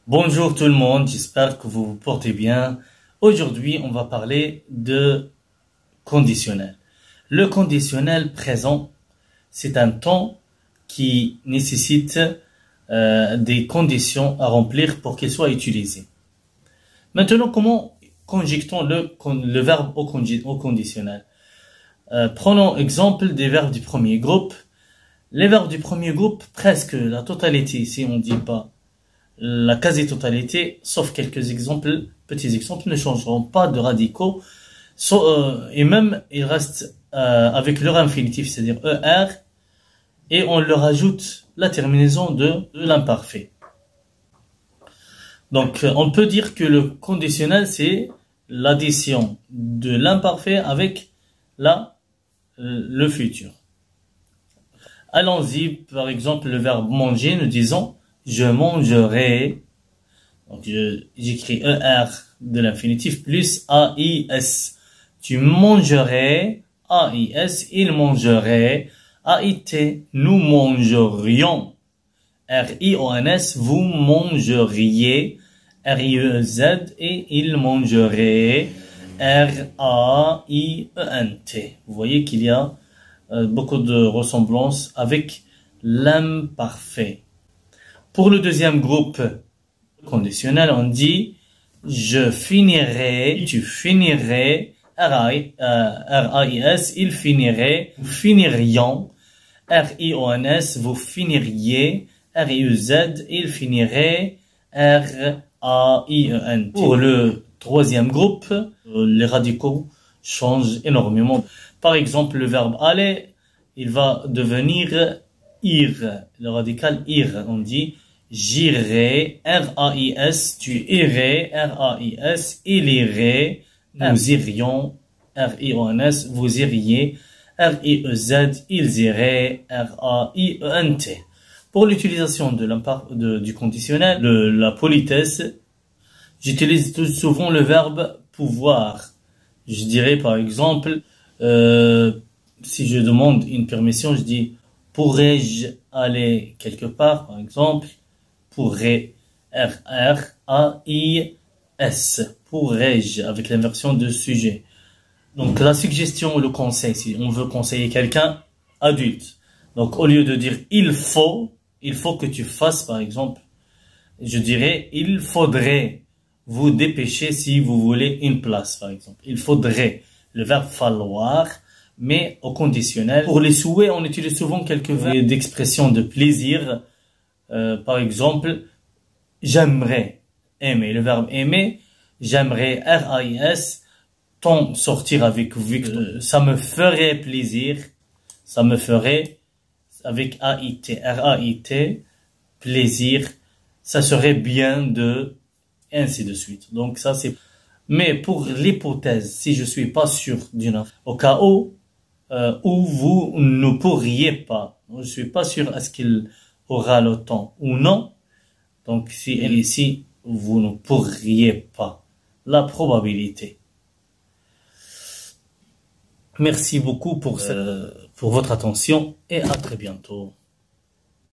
Bonjour tout le monde, j'espère que vous vous portez bien. Aujourd'hui, on va parler de conditionnel. Le conditionnel présent, c'est un temps qui nécessite des conditions à remplir pour qu'il soit utilisé. Maintenant, comment conjuguons le verbe au conditionnel? Prenons exemple des verbes du premier groupe. Les verbes du premier groupe, presque la totalité, si on ne dit pas la quasi-totalité, sauf quelques exemples, petits exemples, ne changeront pas de radicaux, et même ils restent avec leur infinitif, c'est-à-dire ER, et on leur ajoute la terminaison de l'imparfait. Donc on peut dire que le conditionnel, c'est l'addition de l'imparfait avec le futur. Allons-y, par exemple, le verbe manger, nous disons je mangerai. Donc j'écris ER de l'infinitif plus AIS. Tu mangerais, AIS, il mangerait, AIT, nous mangerions, RIONS, vous mangeriez, RIEZ, et il mangerait, RAIENT. Vous voyez qu'il y a beaucoup de ressemblances avec l'imparfait. Pour le deuxième groupe conditionnel, on dit je finirai, tu finirais, RAIS, il finirait, vous finirions, RIONS, vous finiriez, RIEZ, il finirait, RAIENT. Pour le troisième groupe, les radicaux changent énormément. Par exemple, le verbe aller, il va devenir ir. Le radical ir, on dit j'irai, RAIS, tu irais, RAIS, il irait, nous irions, RIONS, vous iriez, RIEZ, ils iraient, RAIENT. Pour l'utilisation du conditionnel, la politesse, j'utilise tout souvent le verbe pouvoir. Je dirais par exemple, si je demande une permission, je dis pourrais-je aller quelque part, par exemple, pourrais, RRAIS, pourrais-je, avec l'inversion de sujet. Donc la suggestion, le conseil, si on veut conseiller quelqu'un adulte. Donc au lieu de dire il faut que tu fasses, par exemple, je dirais il faudrait vous dépêcher si vous voulez une place, par exemple. Il faudrait, le verbe falloir, mais au conditionnel. Pour les souhaits, on utilise souvent quelques verbes d'expression de plaisir. Par exemple, j'aimerais aimer. Le verbe aimer, j'aimerais, RAIS, ton sortir avec Victor. Ça me ferait plaisir. Ça me ferait, avec AIT, RAIT, plaisir. Ça serait bien de, et ainsi de suite. Donc ça c'est. Mais pour l'hypothèse, si je suis pas sûr d'une info, au cas où vous ne pourriez pas, je suis pas sûr est-ce qu'il aura le temps ou non. Donc si vous ne pourriez pas, la probabilité. Merci beaucoup pour votre attention et à très bientôt.